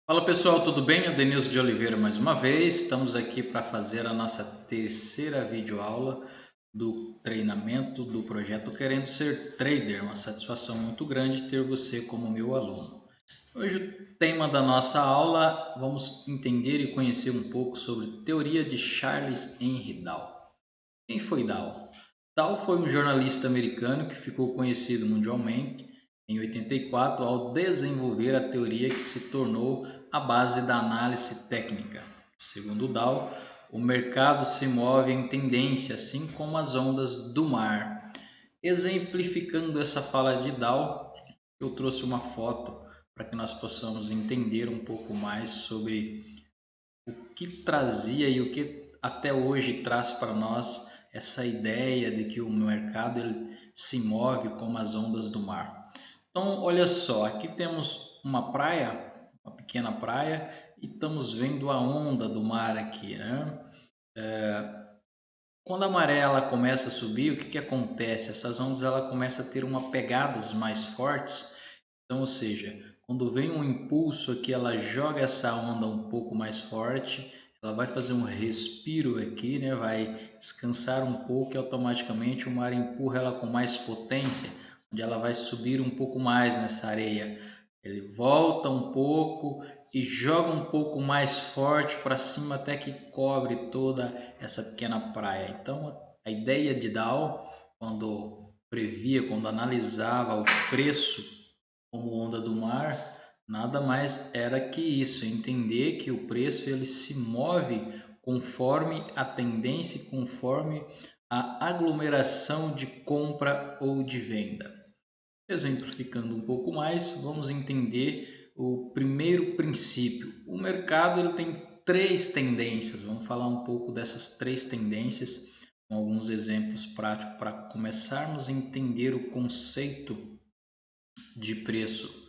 Fala pessoal, tudo bem? Eu Denilson de Oliveira mais uma vez. Estamos aqui para fazer a nossa terceira videoaula do treinamento do projeto Querendo Ser Trader. Uma satisfação muito grande ter você como meu aluno. Hoje o tema da nossa aula, vamos entender e conhecer um pouco sobre a teoria de Charles Henry Dow. Quem foi Dow? Dow foi um jornalista americano que ficou conhecido mundialmente em 84 ao desenvolver a teoria que se tornou a base da análise técnica. Segundo Dow, o mercado se move em tendência, assim como as ondas do mar. Exemplificando essa fala de Dow, eu trouxe uma foto para que nós possamos entender um pouco mais sobre o que trazia e o que até hoje traz para nós essa ideia de que o mercado ele se move como as ondas do mar. Então, olha só, aqui temos uma praia, uma pequena praia, e estamos vendo a onda do mar aqui, né? Quando a maré ela começa a subir, o que, que acontece? Essas ondas ela começa a ter uma pegadas mais fortes. Então, ou seja, quando vem um impulso aqui, ela joga essa onda um pouco mais forte, ela vai fazer um respiro aqui, né? Vai descansar um pouco e automaticamente o mar empurra ela com mais potência, onde ela vai subir um pouco mais nessa areia. Ele volta um pouco e joga um pouco mais forte para cima até que cobre toda essa pequena praia. Então, a ideia de Dow, quando previa, quando analisava o preço como onda do mar, nada mais era que isso, entender que o preço ele se move conforme a tendência, conforme a aglomeração de compra ou de venda. Exemplificando um pouco mais, vamos entender o primeiro princípio. O mercado ele tem três tendências. Vamos falar um pouco dessas três tendências com alguns exemplos práticos para começarmos a entender o conceito de preço.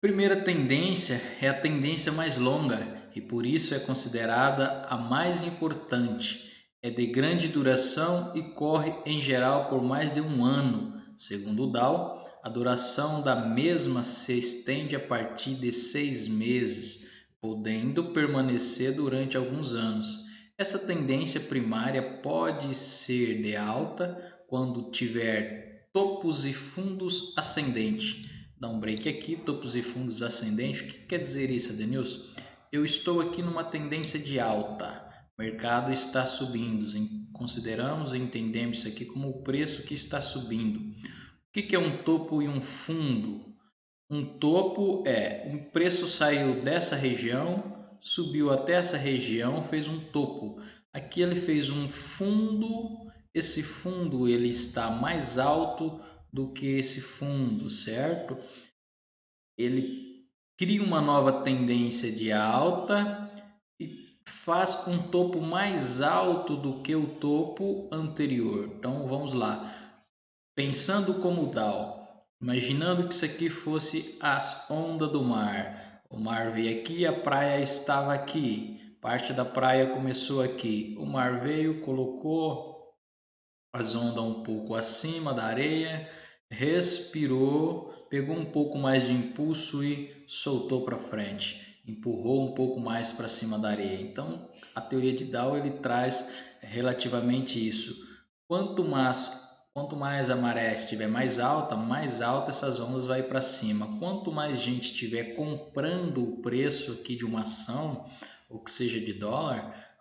Primeira tendência é a tendência mais longa e por isso é considerada a mais importante. É de grande duração e corre em geral por mais de um ano. Segundo o Dow, a duração da mesma se estende a partir de 6 meses, podendo permanecer durante alguns anos. Essa tendência primária pode ser de alta quando tiver topos e fundos ascendentes. Dar um break aqui, topos e fundos ascendentes. O que quer dizer isso, Adenilson? Eu estou aqui numa tendência de alta. O mercado está subindo. Consideramos e entendemos isso aqui como o preço que está subindo. O que é um topo e um fundo? Um topo é o preço saiu dessa região, subiu até essa região, fez um topo. Aqui ele fez um fundo. Esse fundo ele está mais alto do que esse fundo, certo? Ele cria uma nova tendência de alta e faz um topo mais alto do que o topo anterior. Então vamos lá. Pensando como Dow, imaginando que isso aqui fosse as ondas do mar. O mar veio aqui, a praia estava aqui. Parte da praia começou aqui. O mar veio, colocou as ondas um pouco acima da areia, respirou, pegou um pouco mais de impulso e soltou para frente, empurrou um pouco mais para cima da areia. Então, a teoria de Dow ele traz relativamente isso. Quanto mais a maré estiver mais alta essas ondas vai para cima. Quanto mais gente estiver comprando o preço aqui de uma ação, ou que seja de dólar,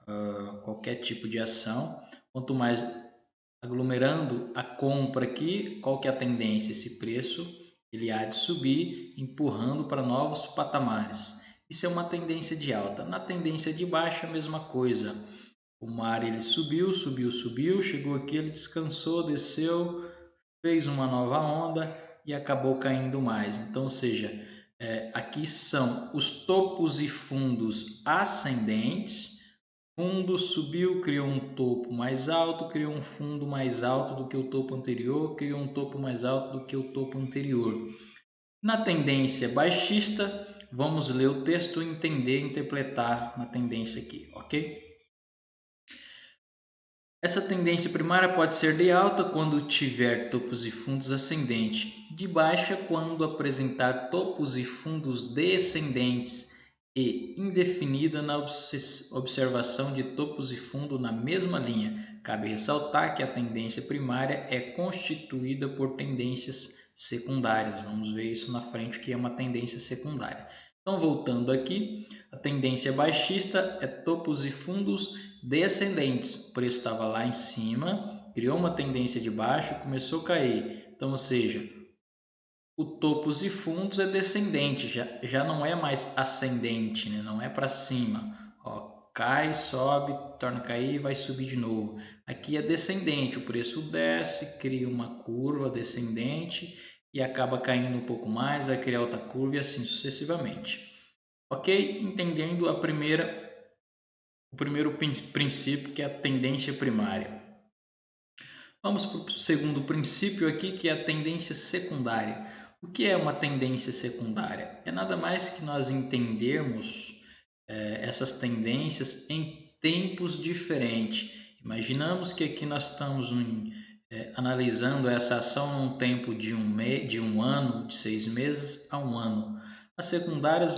qualquer tipo de ação, quanto mais aglomerando a compra aqui, qual que é a tendência? Esse preço ele há de subir, empurrando para novos patamares. Isso é uma tendência de alta. Na tendência de baixa, a mesma coisa. O mar ele subiu, subiu, subiu, chegou aqui, ele descansou, desceu, fez uma nova onda e acabou caindo mais. Então, ou seja, aqui são os topos e fundos ascendentes. Fundo subiu, criou um topo mais alto, criou um fundo mais alto do que o topo anterior, criou um topo mais alto do que o topo anterior. Na tendência baixista, vamos ler o texto e entender, interpretar na tendência aqui, ok? Essa tendência primária pode ser de alta quando tiver topos e fundos ascendente, de baixa quando apresentar topos e fundos descendentes e indefinida na observação de topos e fundo na mesma linha. Cabe ressaltar que a tendência primária é constituída por tendências secundárias. Vamos ver isso na frente, o que é uma tendência secundária. Então, voltando aqui, a tendência baixista é topos e fundos descendentes. O preço estava lá em cima, criou uma tendência de baixo, começou a cair. Então, ou seja, o topos e fundos é descendente, já não é mais ascendente, né? Não é para cima. Ó, cai, sobe, torna a cair, vai subir de novo. Aqui é descendente, o preço desce, cria uma curva descendente e acaba caindo um pouco mais, vai criar outra curva e assim sucessivamente. Ok? Entendendo o primeiro princípio, que é a tendência primária. Vamos para o segundo princípio aqui, que é a tendência secundária. O que é uma tendência secundária? É nada mais que nós entendermos essas tendências em tempos diferentes. Imaginamos que aqui nós estamos analisando essa ação num tempo de um ano, de 6 meses a um ano. As secundárias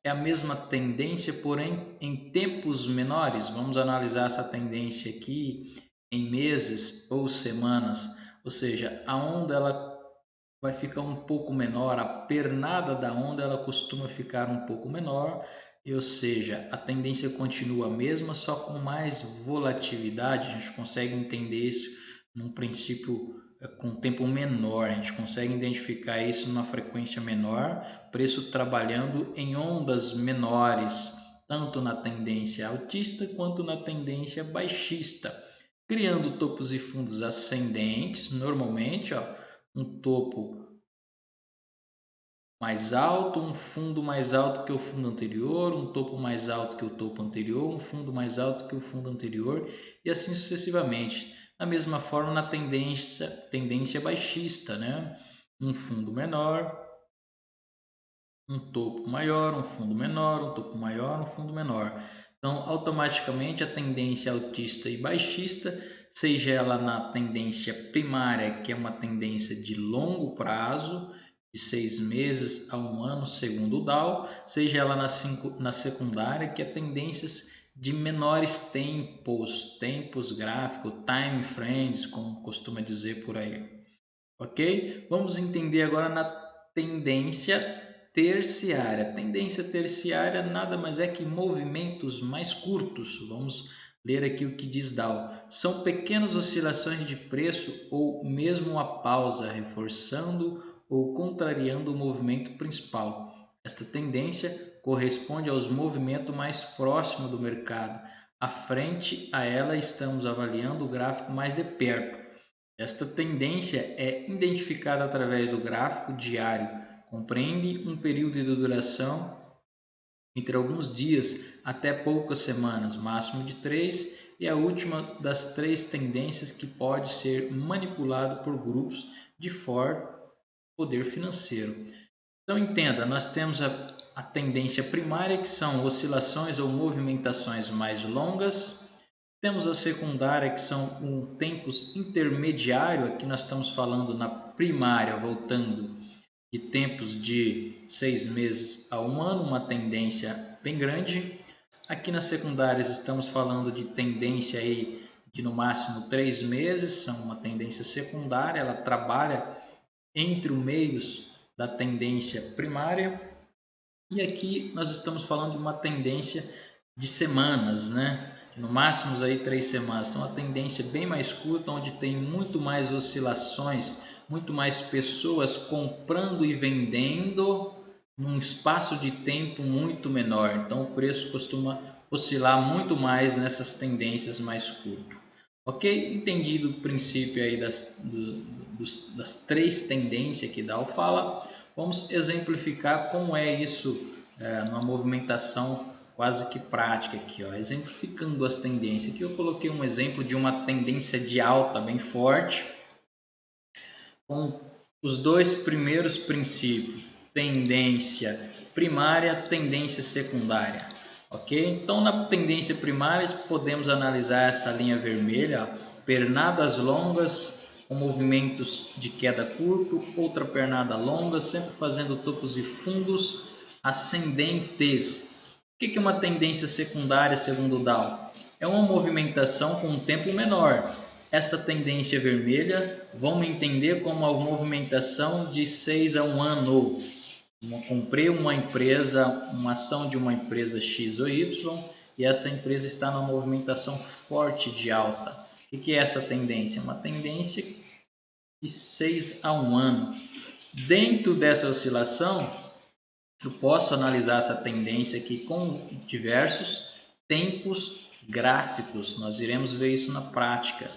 é a mesma tendência, porém em tempos menores. Vamos analisar essa tendência aqui em meses ou semanas, ou seja, a onda ela vai ficar um pouco menor, a pernada da onda ela costuma ficar um pouco menor, ou seja, a tendência continua a mesma, só com mais volatilidade. A gente consegue entender isso num princípio com tempo menor, a gente consegue identificar isso numa frequência menor, preço trabalhando em ondas menores, tanto na tendência altista quanto na tendência baixista, criando topos e fundos ascendentes, normalmente, ó, um topo mais alto, um fundo mais alto que o fundo anterior, um topo mais alto que o topo anterior, um fundo mais alto que o fundo anterior e assim sucessivamente. Da mesma forma na tendência baixista, né? Um fundo menor, um topo maior, um fundo menor, um topo maior, um fundo menor. Então, automaticamente a tendência altista e baixista, seja ela na tendência primária, que é uma tendência de longo prazo, de 6 meses a um ano, segundo o Dow, seja ela na secundária, que é tendências de menores tempos gráficos, time frames, como costuma dizer por aí. Ok? Vamos entender agora na tendência terciária. Tendência terciária nada mais é que movimentos mais curtos. Vamos ler aqui o que diz Dow. São pequenas oscilações de preço ou mesmo uma pausa, reforçando ou contrariando o movimento principal. Esta tendência corresponde aos movimentos mais próximos do mercado. À frente a ela estamos avaliando o gráfico mais de perto. Esta tendência é identificada através do gráfico diário, compreende um período de duração entre alguns dias até poucas semanas, máximo de 3, e a última das 3 tendências que pode ser manipulado por grupos de forte poder financeiro. Então entenda, nós temos a tendência primária, que são oscilações ou movimentações mais longas. Temos a secundária, que são tempos intermediários. Aqui nós estamos falando na primária, voltando de tempos de 6 meses a um ano, uma tendência bem grande. Aqui nas secundárias estamos falando de tendência aí de no máximo 3 meses, são uma tendência secundária, ela trabalha entre os meios da tendência primária. E aqui nós estamos falando de uma tendência de semanas, né? No máximo aí 3 semanas. Então, uma tendência bem mais curta, onde tem muito mais oscilações, muito mais pessoas comprando e vendendo num espaço de tempo muito menor. Então, o preço costuma oscilar muito mais nessas tendências mais curtas. Ok? Entendido o princípio aí das 3 tendências que Dow fala, vamos exemplificar como é isso numa movimentação quase que prática aqui, ó. Exemplificando as tendências. Aqui eu coloquei um exemplo de uma tendência de alta bem forte, com os 2 primeiros princípios, tendência primária, tendência secundária. ok? Então, na tendência primária, podemos analisar essa linha vermelha, ó, pernadas longas com movimentos de queda curto, outra pernada longa, sempre fazendo topos e fundos ascendentes. O que é uma tendência secundária, segundo o Dow? É uma movimentação com um tempo menor. Essa tendência vermelha, vamos entender como uma movimentação de 6 a 1 ano. Comprei uma empresa, uma ação de uma empresa X ou Y, e essa empresa está numa movimentação forte de alta. O que é essa tendência? Uma tendência de 6 a 1 ano. Dentro dessa oscilação, eu posso analisar essa tendência aqui com diversos tempos gráficos. Nós iremos ver isso na prática.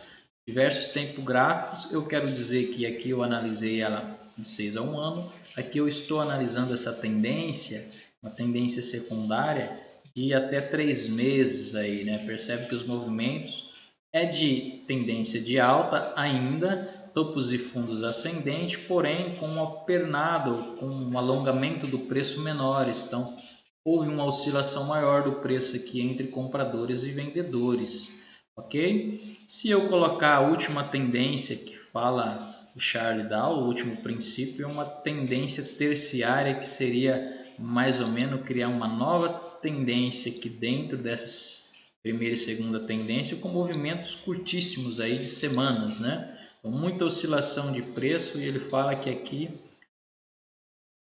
Diversos tempos gráficos, eu quero dizer que aqui eu analisei ela de 6 a 1 ano. Aqui eu estou analisando essa tendência, uma tendência secundária, de até 3 meses aí, né? Percebe que os movimentos é de tendência de alta ainda, topos e fundos ascendentes, porém com uma pernada, com um alongamento do preço menores. Então, houve uma oscilação maior do preço aqui entre compradores e vendedores, ok? Se eu colocar a última tendência que fala o Charlie Dow, o último princípio, é uma tendência terciária que seria mais ou menos criar uma nova tendência aqui dentro dessas primeira e segunda tendência com movimentos curtíssimos aí de semanas, né? Então, muita oscilação de preço e ele fala que aqui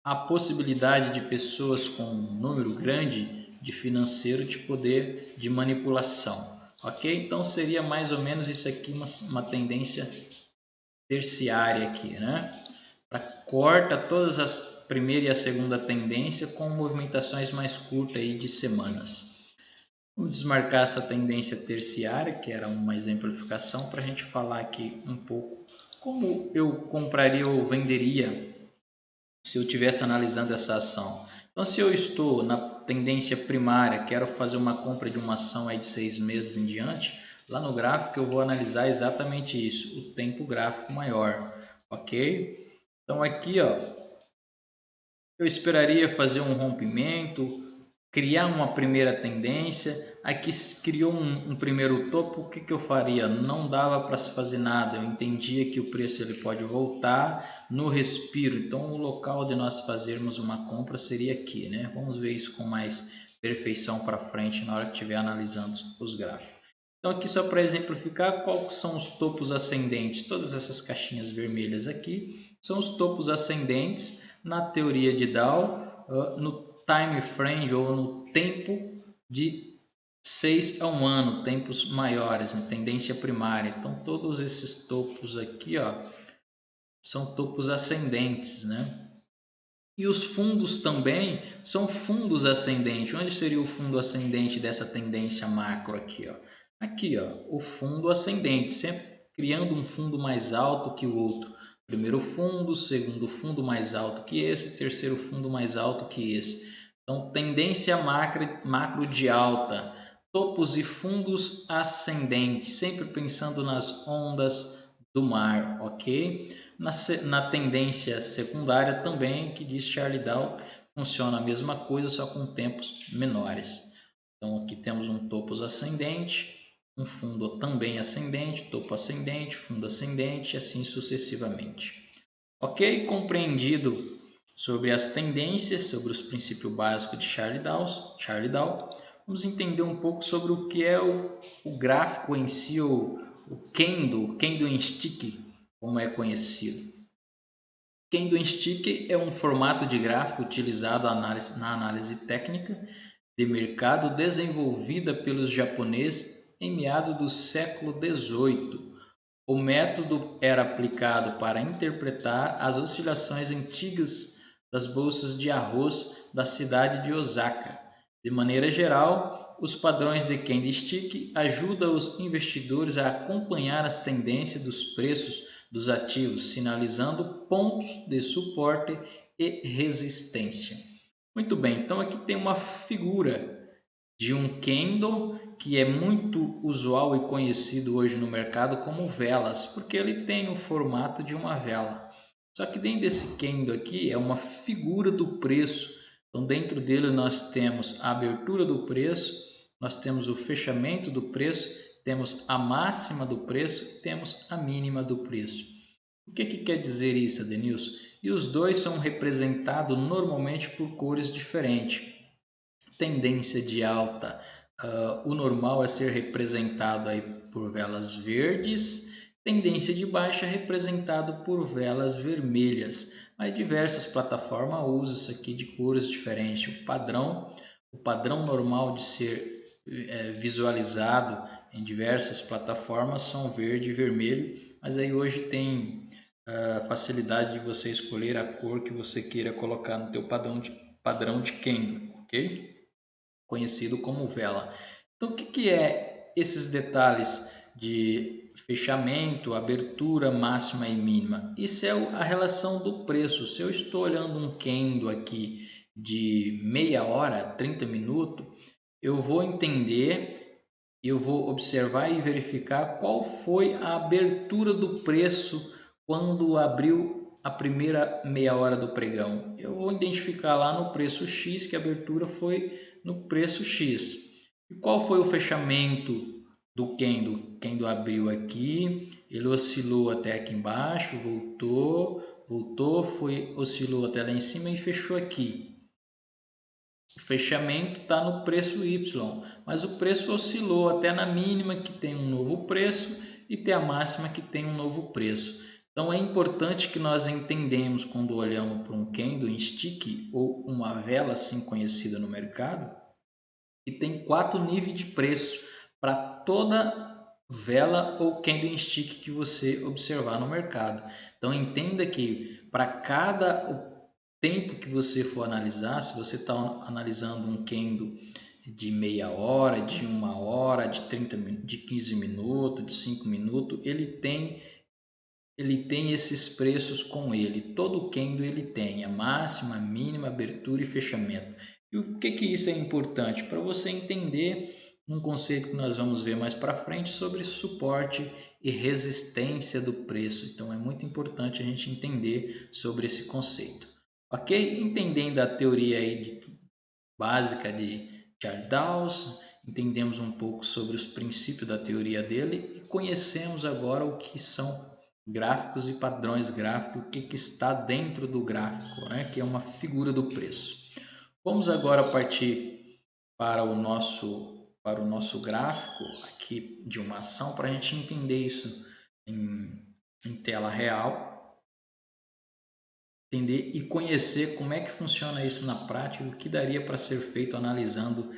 a possibilidade de pessoas com um número grande de financeiro de poder de manipulação, ok? Então seria mais ou menos isso aqui uma tendência terciária aqui, né? Para corta todas as primeira e a segunda tendência com movimentações mais curtas aí de semanas. Vamos desmarcar essa tendência terciária, que era uma exemplificação, para a gente falar aqui um pouco como eu compraria ou venderia se eu estivesse analisando essa ação. Então, se eu estou na tendência primária, quero fazer uma compra de uma ação aí de 6 meses em diante, lá no gráfico eu vou analisar exatamente isso, o tempo gráfico maior, ok? Então aqui, ó, eu esperaria fazer um rompimento, criar uma primeira tendência. Aqui criou um primeiro topo, o que eu faria? Não dava para se fazer nada, eu entendia que o preço ele pode voltar no respiro, então o local de nós fazermos uma compra seria aqui, né? Vamos ver isso com mais perfeição para frente na hora que estiver analisando os gráficos. Então aqui só para exemplificar quais são os topos ascendentes, todas essas caixinhas vermelhas aqui são os topos ascendentes na teoria de Dow, no time frame ou no tempo de 6 a 1 ano, tempos maiores, em tendência primária. Então todos esses topos aqui, ó, são topos ascendentes, né? E os fundos também são fundos ascendentes. Onde seria o fundo ascendente dessa tendência macro aqui, ó? Aqui, ó, o fundo ascendente, sempre criando um fundo mais alto que o outro. Primeiro fundo, segundo fundo mais alto que esse, terceiro fundo mais alto que esse. Então, tendência macro de alta, topos e fundos ascendentes, sempre pensando nas ondas do mar, ok? Na tendência secundária também, que diz Charlie Dow, funciona a mesma coisa, só com tempos menores. Então aqui temos um topo ascendente, um fundo também ascendente, topo ascendente, fundo ascendente e assim sucessivamente. Ok? Compreendido sobre as tendências, sobre os princípios básicos de Charlie Dow, vamos entender um pouco sobre o que é o gráfico em si, o Candlestick, como é conhecido. Candlestick é um formato de gráfico utilizado na análise técnica de mercado desenvolvida pelos japoneses em meados do século XVIII. O método era aplicado para interpretar as oscilações antigas das bolsas de arroz da cidade de Osaka. De maneira geral, os padrões de candlestick ajudam os investidores a acompanhar as tendências dos preços dos ativos, sinalizando pontos de suporte e resistência. Muito bem, então aqui tem uma figura de um candle que é muito usual e conhecido hoje no mercado como velas, porque ele tem o formato de uma vela. Só que dentro desse candle aqui é uma figura do preço Então, dentro dele nós temos a abertura do preço, nós temos o fechamento do preço, temos a máxima do preço, temos a mínima do preço. O que quer dizer isso, Adenilson? E os dois são representados normalmente por cores diferentes. Tendência de alta, o normal é ser representado aí por velas verdes. Tendência de baixa é representado por velas vermelhas. Mas diversas plataformas usam isso aqui de cores diferentes. O padrão normal de ser visualizado em diversas plataformas são verde e vermelho, mas aí hoje tem a facilidade de você escolher a cor que você queira colocar no teu padrão de candle, ok? Conhecido como vela. Então, o que é esses detalhes de fechamento, abertura máxima e mínima? Isso é a relação do preço. Se eu estou olhando um candle aqui de meia hora, 30 minutos, eu vou entender, eu vou observar e verificar qual foi a abertura do preço quando abriu a primeira meia hora do pregão. Eu vou identificar lá no preço X que a abertura foi no preço X. E qual foi o fechamento do candle? O candle abriu aqui, ele oscilou até aqui embaixo, voltou, oscilou até lá em cima e fechou aqui. O fechamento está no preço Y, mas o preço oscilou até na mínima que tem um novo preço e até a máxima que tem um novo preço. Então é importante que nós entendemos quando olhamos para um candle em stick ou uma vela assim conhecida no mercado, que tem 4 níveis de preço para toda vela ou candle stick que você observar no mercado. Então entenda que para cada tempo que você for analisar, se você está analisando um candle de meia hora, de uma hora, de 30, de 15 minutos, de 5 minutos, ele tem esses preços com ele. Todo candle ele tem a máxima, a mínima, abertura e fechamento. E o que isso é importante? Para você entender um conceito que nós vamos ver mais para frente sobre suporte e resistência do preço. Então é muito importante a gente entender sobre esse conceito. Ok? Entendendo a teoria aí básica de Charles Dawes, entendemos um pouco sobre os princípios da teoria dele e conhecemos agora o que são gráficos e padrões gráficos, o que está dentro do gráfico, né? Que é uma figura do preço. Vamos agora partir para o nosso gráfico aqui de uma ação para a gente entender isso em tela real, entender e conhecer como é que funciona isso na prática, o que daria para ser feito analisando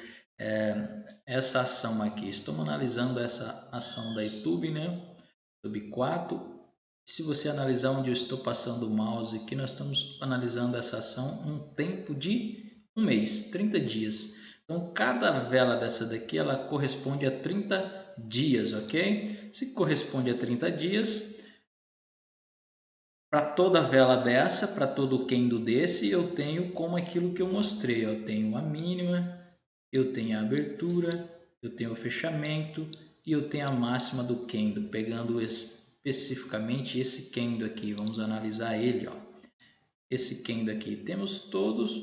essa ação aqui. Estamos analisando essa ação da YouTube, né? YouTube 4. Se você analisar onde eu estou passando o mouse aqui, nós estamos analisando essa ação um tempo de um mês, 30 dias. Então, cada vela dessa daqui, ela corresponde a 30 dias, ok? Se corresponde a 30 dias, para toda vela dessa, para todo candle desse, eu tenho como aquilo que eu mostrei. Eu tenho a mínima, eu tenho a abertura, eu tenho o fechamento e eu tenho a máxima do candle. Pegando especificamente esse candle aqui, vamos analisar ele. Ó. Esse candle aqui, temos todos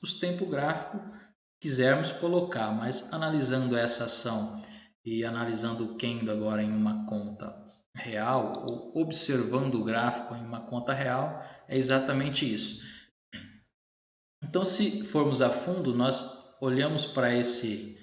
os tempos gráficos que quisermos colocar, mas analisando essa ação e analisando o candle agora em uma conta real ou observando o gráfico em uma conta real, é exatamente isso. Então, se formos a fundo, nós olhamos para esse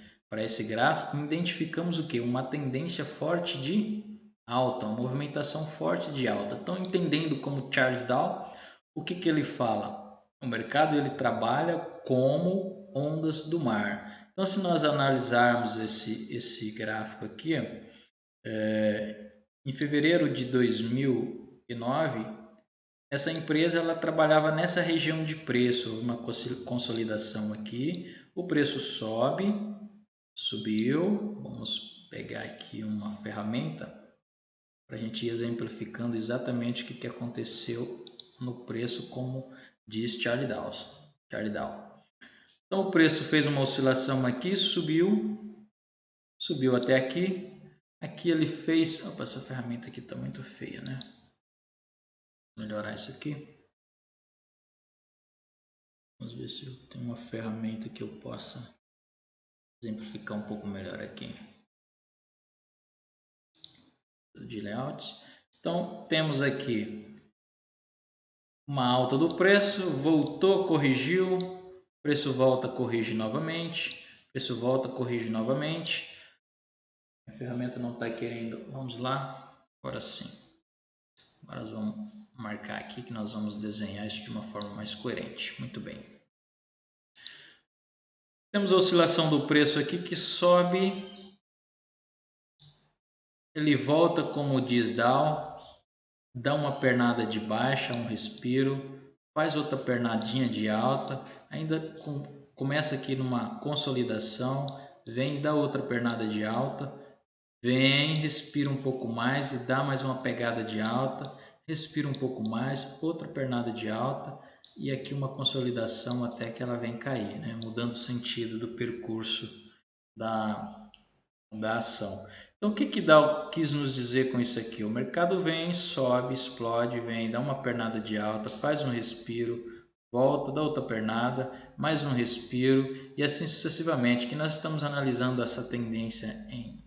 gráfico e identificamos o que? Uma tendência forte de alta, uma movimentação forte de alta. Então, entendendo como Charles Dow, o que ele fala? O mercado ele trabalha como ondas do mar. Então, se nós analisarmos esse gráfico aqui, em fevereiro de 2009, essa empresa ela trabalhava nessa região de preço, uma consolidação aqui, o preço subiu, vamos pegar aqui uma ferramenta para a gente ir exemplificando exatamente o que aconteceu no preço, como diz Charlie Dow. Então o preço fez uma oscilação aqui, subiu até aqui ele fez, opa, essa ferramenta aqui está muito feia, né? Vou melhorar isso aqui. Vamos ver se eu tenho uma ferramenta que eu possa exemplificar um pouco melhor aqui. De layouts. Então, temos aqui uma alta do preço, voltou, corrigiu, preço volta, corrige novamente, preço volta, corrige novamente. A ferramenta não está querendo, vamos lá, agora sim. Agora nós vamos marcar aqui que nós vamos desenhar isso de uma forma mais coerente. Muito bem. Temos a oscilação do preço aqui que sobe, ele volta como diz Dow, dá uma pernada de baixa, um respiro, faz outra pernadinha de alta, ainda começa aqui numa consolidação, vem e dá outra pernada de alta, vem, respira um pouco mais e dá mais uma pegada de alta, respira um pouco mais, outra pernada de alta e aqui uma consolidação até que ela vem cair, né? Mudando o sentido do percurso da ação. Então, o que Dow quis nos dizer com isso aqui? O mercado vem, sobe, explode, vem, dá uma pernada de alta, faz um respiro, volta, dá outra pernada, mais um respiro e assim sucessivamente, que nós estamos analisando essa tendência em